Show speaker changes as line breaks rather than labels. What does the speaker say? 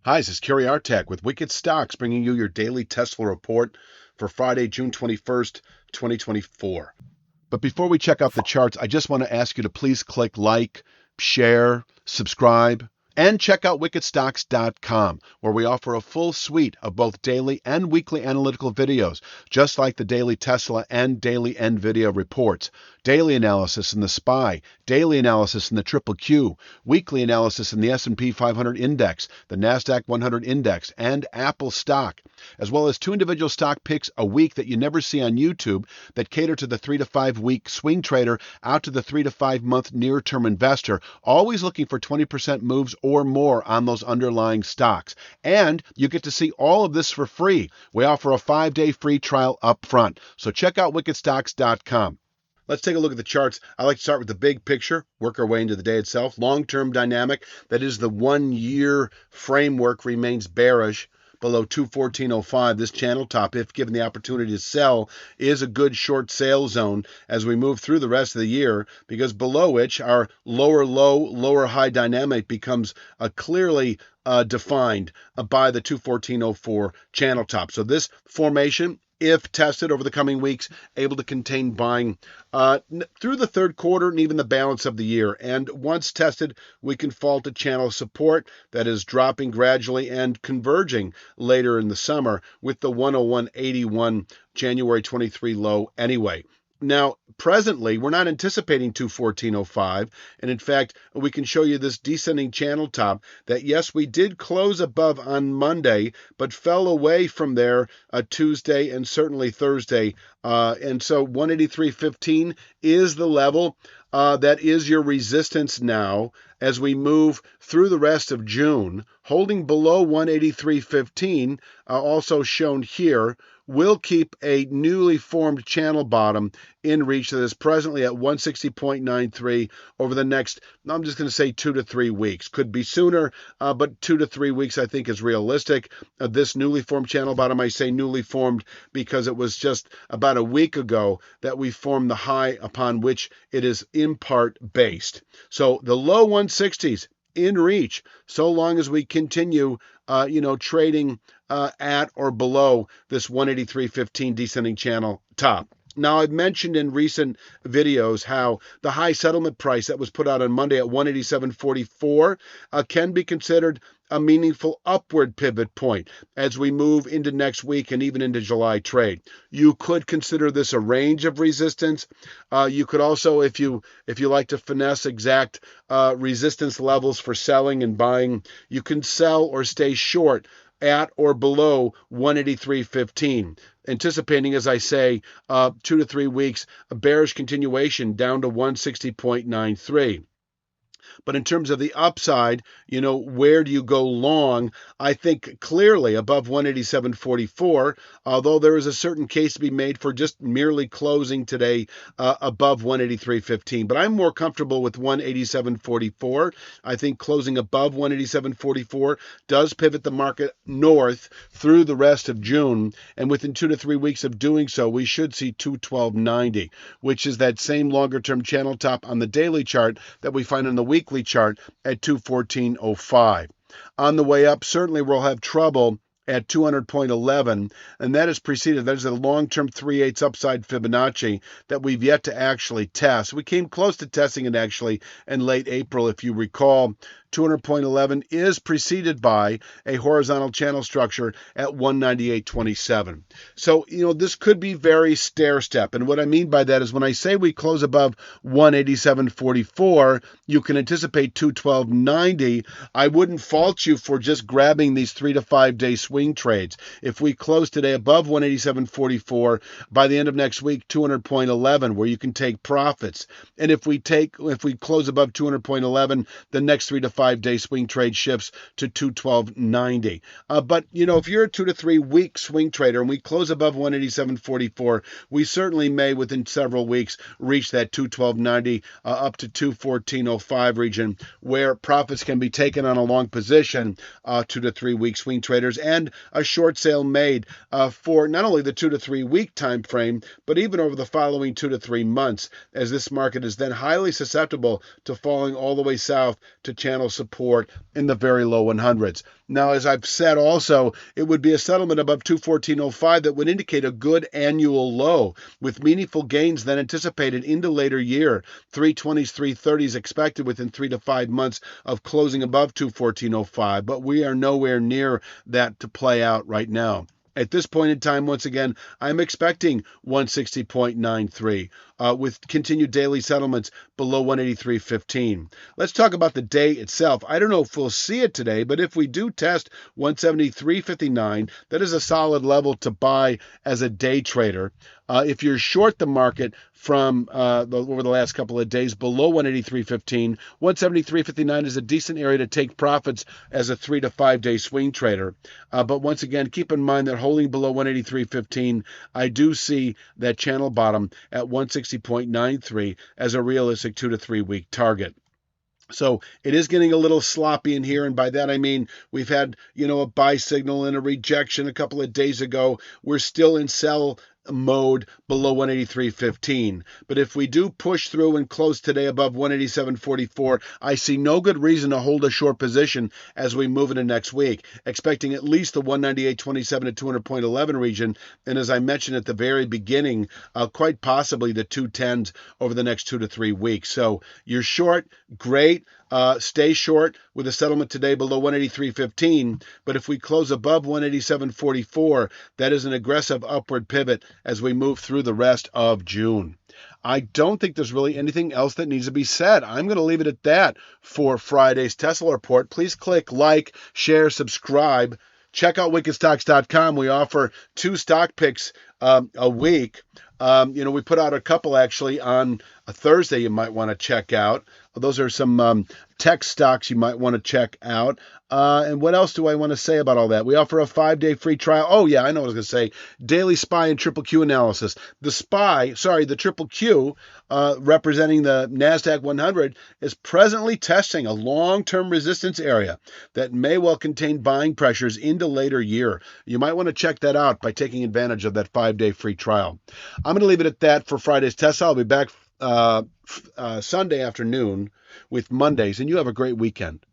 Hi, this is Kerry Artak with Wicked Stocks, bringing you your daily Tesla report for Friday, June 21st, 2024. But before we check out the charts, I just want to ask you to please click like, share, subscribe, and check out wickedstocks.com, where we offer a full suite of both daily and weekly analytical videos, just like the daily Tesla and daily NVIDIA reports, daily analysis in the SPY, daily analysis in the Triple Q, weekly analysis in the S&P 500 index, the NASDAQ 100 index, and Apple stock, as well as 2 individual stock picks a week that you never see on YouTube that cater to the 3 to 5 week swing trader out to the 3 to 5 month near-term investor, always looking for 20% moves or more on those underlying stocks. And you get to see all of this for free. We offer a 5-day free trial up front. So check out wickedstocks.com. Let's take a look at the charts. I like to start with the big picture, work our way into the day itself. Long-term dynamic, that is the 1-year framework, remains bearish below 214.05. This channel top, if given the opportunity to sell, is a good short sale zone as we move through the rest of the year, because below which our lower low, lower high dynamic becomes clearly defined by the 214.04 channel top. So this formation, if tested over the coming weeks, able to contain buying through the third quarter and even the balance of the year. And once tested, we can fall to channel support that is dropping gradually and converging later in the summer with the 101.81 January 23 low anyway. Now, presently, we're not anticipating 214.05, and in fact, we can show you this descending channel top that, yes, we did close above on Monday, but fell away from there Tuesday and certainly Thursday, and so 183.15 is the level that is your resistance now as we move through the rest of June. Holding below 183.15, also shown here, will keep a newly formed channel bottom in reach that is presently at 160.93 over the next, I'm just going to say 2 to 3 weeks. Could be sooner, but 2 to 3 weeks I think is realistic. This newly formed channel bottom, I say newly formed because it was just about a week ago that we formed the high upon which it is in part based. So the low 160s in reach, so long as we continue, trading at or below this 183.15 descending channel top. Now, I've mentioned in recent videos how the high settlement price that was put out on Monday at 187.44 can be considered a meaningful upward pivot point as we move into next week and even into July trade. You could consider this a range of resistance. You could also, if you like to finesse exact resistance levels for selling and buying, you can sell or stay short at or below 183.15, anticipating, as I say, 2 to 3 weeks, a bearish continuation down to 160.93. But in terms of the upside, where do you go long? I think clearly above 187.44, although there is a certain case to be made for just merely closing today above 183.15. But I'm more comfortable with 187.44. I think closing above 187.44 does pivot the market north through the rest of June. And within 2 to 3 weeks of doing so, we should see 212.90, which is that same longer-term channel top on the daily chart that we find on the weekly chart at 214.05. On the way up, certainly we'll have trouble at 200.11, and that is preceded. That is a long-term 3/8 upside Fibonacci that we've yet to actually test. We came close to testing it actually in late April, if you recall. 200.11 is preceded by a horizontal channel structure at 198.27. So, this could be very stair-step. And what I mean by that is when I say we close above 187.44, you can anticipate 212.90. I wouldn't fault you for just grabbing these 3 to 5 day swing trades. If we close today above 187.44, by the end of next week, 200.11, where you can take profits. And if we close above 200.11, the next 3 to 5 day swing trade shifts to 212.90. But, if you're a 2 to 3 week swing trader and we close above 187.44, we certainly may, within several weeks, reach that 212.90 up to 214.05 region, where profits can be taken on a long position, 2 to 3 week swing traders, and a short sale made for not only the 2 to 3 week time frame, but even over the following 2 to 3 months, as this market is then highly susceptible to falling all the way south to channel support in the very low 100s. Now, as I've said also, it would be a settlement above 214.05 that would indicate a good annual low with meaningful gains then anticipated into later year. 320s, 330s expected within 3 to 5 months of closing above 214.05, but we are nowhere near that to play out right now. At this point in time, once again, I'm expecting 160.93 with continued daily settlements below 183.15. Let's talk about the day itself. I don't know if we'll see it today, but if we do test 173.59, that is a solid level to buy as a day trader. If you're short the market from over the last couple of days below 183.15, 173.59 is a decent area to take profits as a 3 to 5 day swing trader. But once again, keep in mind that holding below 183.15, I do see that channel bottom at 160.93 as a realistic 2 to 3 week target. So it is getting a little sloppy in here, and by that I mean we've had, a buy signal and a rejection a couple of days ago. We're still in sell mode below 183.15. But if we do push through and close today above 187.44, I see no good reason to hold a short position as we move into next week, expecting at least the 198.27 to 200.11 region, and as I mentioned at the very beginning, quite possibly the 210s over the next 2 to 3 weeks. So you're short, great. Stay short with a settlement today below 183.15, but if we close above 187.44, that is an aggressive upward pivot as we move through the rest of June. I don't think there's really anything else that needs to be said. I'm going to leave it at that for Friday's Tesla report. Please click like, share, subscribe. Check out wickedstocks.com. We offer 2 stock picks a week. We put out a couple actually on a Thursday you might want to check out. Those are some tech stocks you might want to check out. And what else do I want to say about all that? We offer a 5-day free trial. Oh, yeah, I know what I was going to say. Daily SPY and Triple Q analysis. The Triple Q, representing the NASDAQ 100, is presently testing a long-term resistance area that may well contain buying pressures into later year. You might want to check that out by taking advantage of that 5-day free trial. I'm going to leave it at that for Friday's Tesla. I'll be back Sunday afternoon with Mondays, and you have a great weekend.